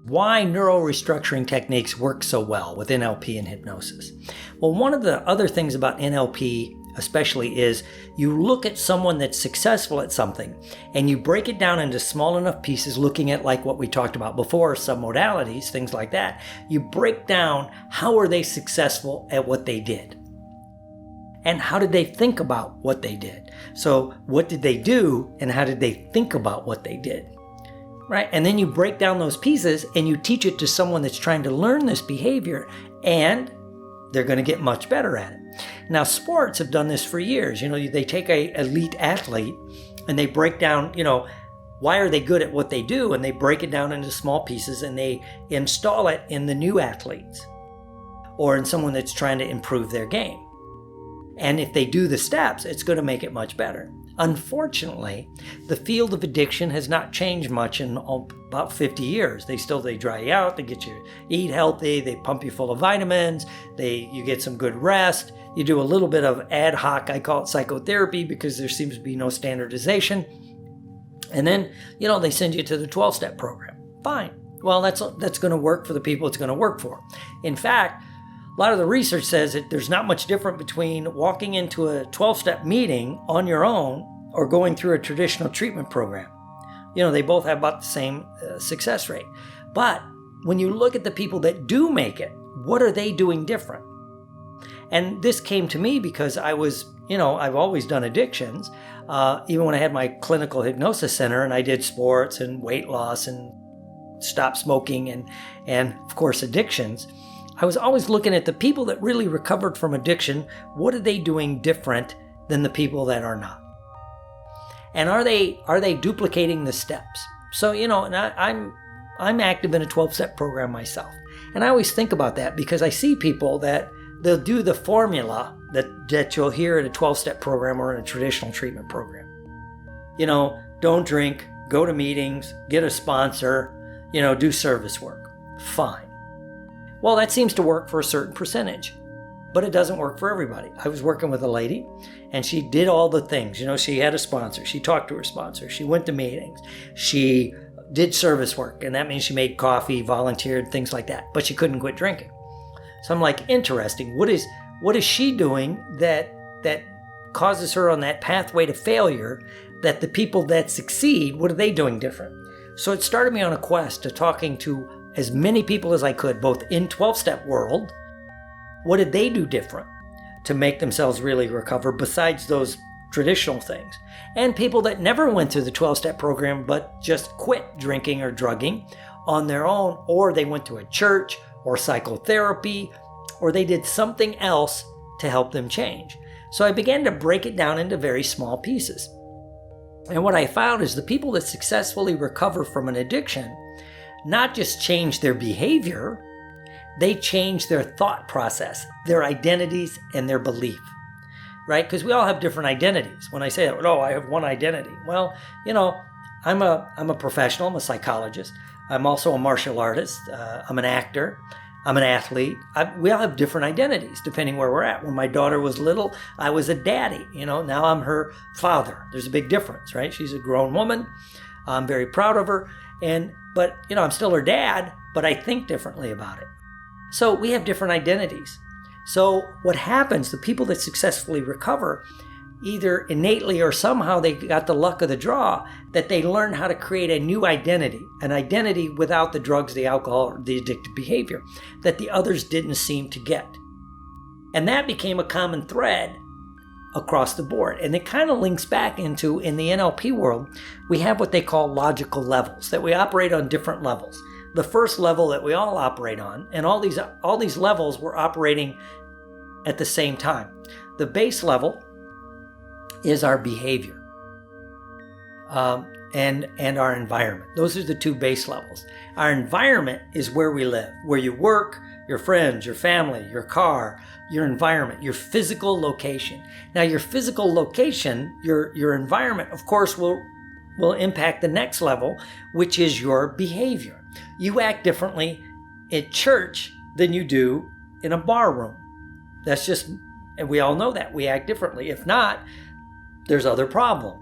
Why neuro restructuring techniques work so well with NLP and hypnosis? Well, one of the other things about NLP especially is you look at someone that's successful at something and you break it down into small enough pieces, looking at like what we talked about before, submodalities, things like that. You break down how are they successful at what they did and how did they think about what they did. So what did they do and how did they think about what they did? Right? And then you break down those pieces and you teach it to someone that's trying to learn this behavior, and they're going to get much better at it. Now, sports have done this for years. They take a elite athlete and they break down, why are they good at what they do? And they break it down into small pieces and they install it in the new athletes or in someone that's trying to improve their game. And if they do the steps, it's going to make it much better. Unfortunately, the field of addiction has not changed much in about 50 years. They dry you out, they get you to eat healthy, they pump you full of vitamins, you get some good rest, you do a little bit of ad hoc, I call it psychotherapy, because there seems to be no standardization. And then, they send you to the 12-step program. Fine. Well, that's going to work for the people it's going to work for. In fact, a lot of the research says that there's not much different between walking into a 12-step meeting on your own or going through a traditional treatment program. They both have about the same success rate. But when you look at the people that do make it, what are they doing different? And this came to me because I've always done addictions, even when I had my clinical hypnosis center and I did sports and weight loss and stop smoking and of course addictions. I was always looking at the people that really recovered from addiction. What are they doing different than the people that are not? And are they duplicating the steps? So, and I'm active in a 12-step program myself. And I always think about that because I see people that they'll do the formula that you'll hear in a 12-step program or in a traditional treatment program. Don't drink, go to meetings, get a sponsor, do service work. Fine. Well, that seems to work for a certain percentage, but it doesn't work for everybody. I was working with a lady and she did all the things. She had a sponsor. She talked to her sponsor. She went to meetings. She did service work, and that means she made coffee, volunteered, things like that, but she couldn't quit drinking. So I'm like, interesting. What is she doing that causes her on that pathway to failure, that the people that succeed, what are they doing different? So it started me on a quest to talking to as many people as I could, both in 12-step world. What did they do different to make themselves really recover besides those traditional things? And people that never went through the 12-step program but just quit drinking or drugging on their own, or they went to a church or psychotherapy, or they did something else to help them change. So I began to break it down into very small pieces. And what I found is the people that successfully recover from an addiction not just change their behavior, they change their thought process, their identities, and their belief, right? Because we all have different identities. When I say that, I have one identity. Well, I'm a professional, I'm a psychologist. I'm also a martial artist. I'm an actor. I'm an athlete. We all have different identities depending where we're at. When my daughter was little, I was a daddy. Now I'm her father. There's a big difference, right? She's a grown woman. I'm very proud of her. But I'm still her dad, but I think differently about it. So we have different identities. So what happens, the people that successfully recover, either innately or somehow they got the luck of the draw, that they learn how to create a new identity, an identity without the drugs, the alcohol, or the addictive behavior that the others didn't seem to get. And that became a common thread across the board. And it kind of links back into, in the NLP world, we have what they call logical levels, that we operate on different levels. The first level that we all operate on, and all these levels we're operating at the same time. The base level is our behavior and our environment. Those are the two base levels. Our environment is where we live, where you work, your friends, your family, your car, your environment, your physical location. Now, your physical location, your environment, of course, will impact the next level, which is your behavior. You act differently at church than you do in a bar room. That's just, and we all know that. We act differently. If not, there's other problem.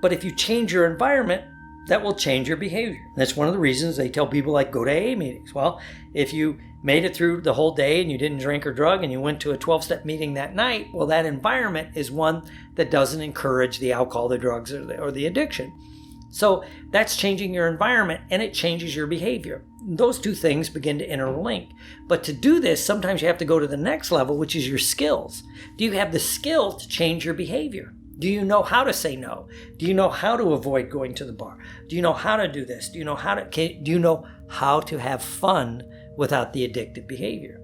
But if you change your environment, that will change your behavior. That's one of the reasons they tell people like go to AA meetings. Well, if you made it through the whole day and you didn't drink or drug and you went to a 12-step meeting that night, well, that environment is one that doesn't encourage the alcohol, the drugs, or the addiction. So that's changing your environment and it changes your behavior. Those two things begin to interlink. But to do this, sometimes you have to go to the next level, which is your skills. Do you have the skill to change your behavior? Do you know how to say no? Do you know how to avoid going to the bar? Do you know how to do this? Do you know how to have fun without the addictive behavior?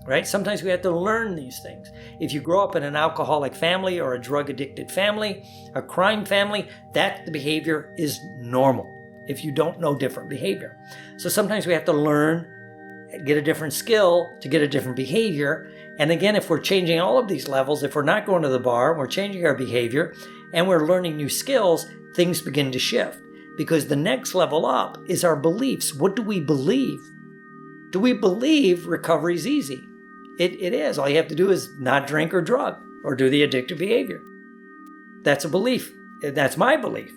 Right? Sometimes we have to learn these things. If you grow up in an alcoholic family or a drug addicted family, a crime family, that the behavior is normal if you don't know different behavior. So sometimes we have to learn, get a different skill to get a different behavior. And again, if we're changing all of these levels, if we're not going to the bar, we're changing our behavior, and we're learning new skills, things begin to shift. Because the next level up is our beliefs. What do we believe? Do we believe recovery is easy? It is. All you have to do is not drink or drug or do the addictive behavior. That's a belief. That's my belief.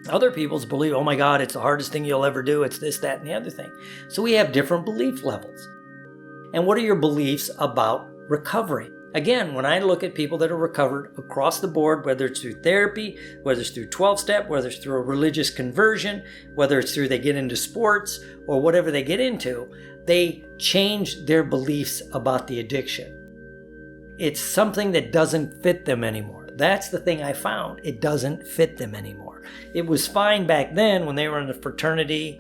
Other people's belief, oh my God, it's the hardest thing you'll ever do. It's this, that, and the other thing. So we have different belief levels. And what are your beliefs about recovery? Again, when I look at people that are recovered across the board, whether it's through therapy, whether it's through 12-step, whether it's through a religious conversion, whether it's through they get into sports or whatever they get into, they change their beliefs about the addiction. It's something that doesn't fit them anymore. That's the thing I found. It doesn't fit them anymore. It was fine back then when they were in a fraternity,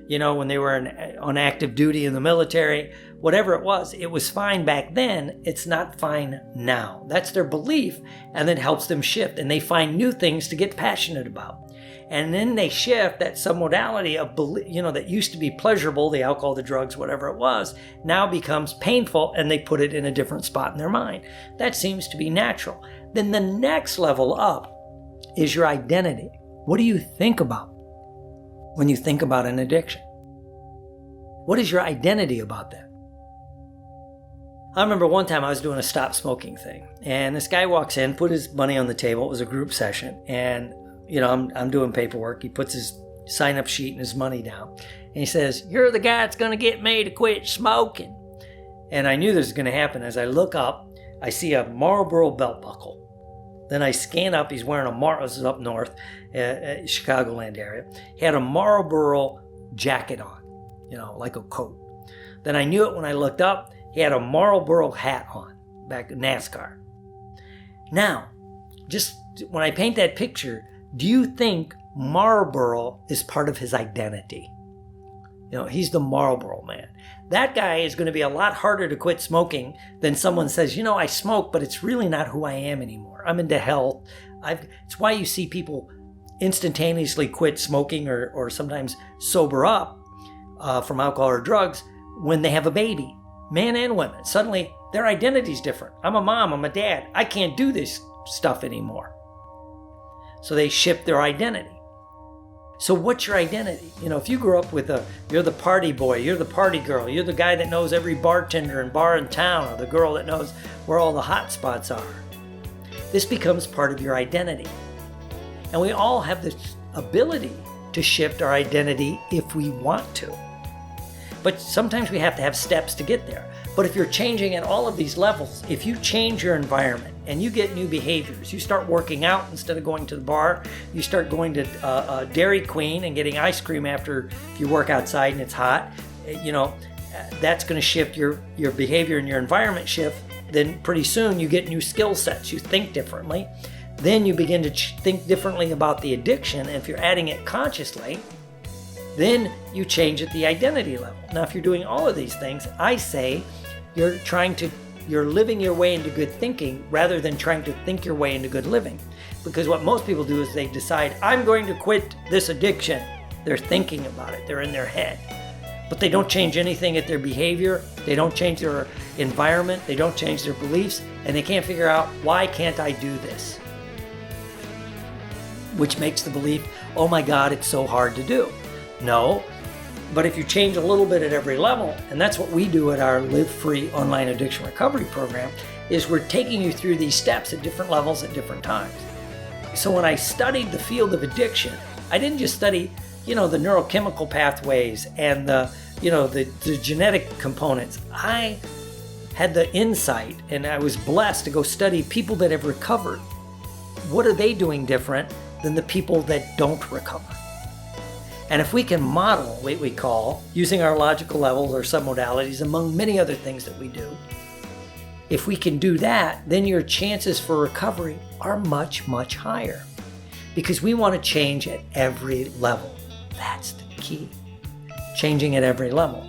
when they were on active duty in the military, whatever it was fine back then. It's not fine now. That's their belief, and it helps them shift, and they find new things to get passionate about. And then they shift that submodality of belief, that used to be pleasurable, the alcohol, the drugs, whatever it was, now becomes painful, and they put it in a different spot in their mind. That seems to be natural. Then the next level up is your identity. What do you think about when you think about an addiction? What is your identity about that? I remember one time I was doing a stop smoking thing, and this guy walks in, put his money on the table. It was a group session, and I'm doing paperwork. He puts his sign-up sheet and his money down, and he says, "You're the guy that's going to get me to quit smoking." And I knew this was going to happen. As I look up, I see a Marlboro belt buckle. Then I scan up. He's wearing this is up north, Chicagoland area. He had a Marlboro jacket on, like a coat. Then I knew it when I looked up. He had a Marlboro hat on, back in NASCAR. Now, just when I paint that picture, do you think Marlboro is part of his identity? He's the Marlboro man. That guy is going to be a lot harder to quit smoking than someone says, I smoke, but it's really not who I am anymore. I'm into health. It's why you see people instantaneously quit smoking or sometimes sober up from alcohol or drugs when they have a baby. Men and women. Suddenly, their identity's different. I'm a mom, I'm a dad. I can't do this stuff anymore. So they shift their identity. So what's your identity? If you grew up with you're the party boy, you're the party girl, you're the guy that knows every bartender and bar in town, or the girl that knows where all the hot spots are. This becomes part of your identity. And we all have this ability to shift our identity if we want to. But sometimes we have to have steps to get there. But if you're changing at all of these levels, if you change your environment and you get new behaviors, you start working out instead of going to the bar, you start going to Dairy Queen and getting ice cream after you work outside and it's hot, that's going to shift your behavior and your environment shift. Then pretty soon you get new skill sets. You think differently. Then you begin to think differently about the addiction. And if you're adding it consciously, then you change at the identity level. Now, if you're doing all of these things, I say you're living your way into good thinking rather than trying to think your way into good living. Because what most people do is they decide, I'm going to quit this addiction. They're thinking about it. They're in their head. But they don't change anything at their behavior. They don't change their environment. They don't change their beliefs. And they can't figure out, why can't I do this? Which makes the belief, oh my God, it's so hard to do. No, but if you change a little bit at every level, and that's what we do at our Live Free online addiction recovery program, is we're taking you through these steps at different levels at different times. So when I studied the field of addiction, I didn't just study, the neurochemical pathways and the genetic components. I had the insight, and I was blessed to go study people that have recovered. What are they doing different than the people that don't recover? And if we can model what we call, using our logical levels or submodalities, among many other things that we do, if we can do that, then your chances for recovery are much, much higher. Because we want to change at every level. That's the key. Changing at every level.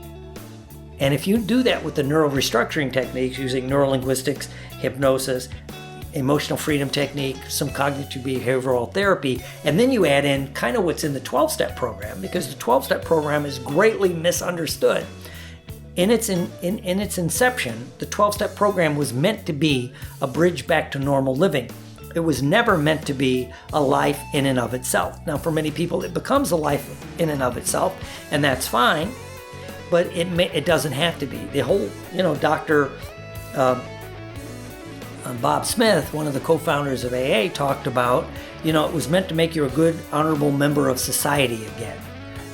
And if you do that with the Neuro Restructuring techniques, using neurolinguistics, hypnosis, emotional freedom technique, some cognitive behavioral therapy, and then you add in kind of what's in the 12-step program, because the 12-step program is greatly misunderstood. In its inception, the 12-step program was meant to be a bridge back to normal living. It was never meant to be a life in and of itself. Now, for many people, it becomes a life in and of itself, and that's fine, but it doesn't have to be. The whole, Dr. Bob Smith, one of the co-founders of AA, talked about, it was meant to make you a good, honorable member of society again.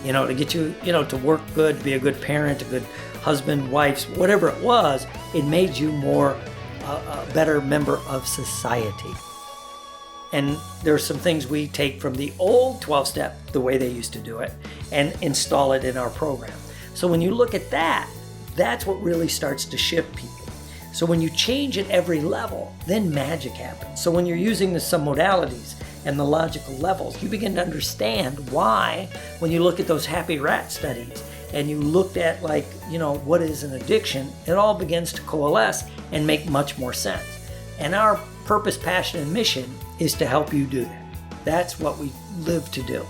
To get you, to work good, be a good parent, a good husband, wife, whatever it was, it made you more, a better member of society. And there are some things we take from the old 12-step, the way they used to do it, and install it in our program. So when you look at that, that's what really starts to shift people. So when you change at every level, then magic happens. So when you're using the submodalities and the logical levels, you begin to understand why, when you look at those happy rat studies and you looked at what is an addiction, it all begins to coalesce and make much more sense. And our purpose, passion, and mission is to help you do that. That's what we live to do.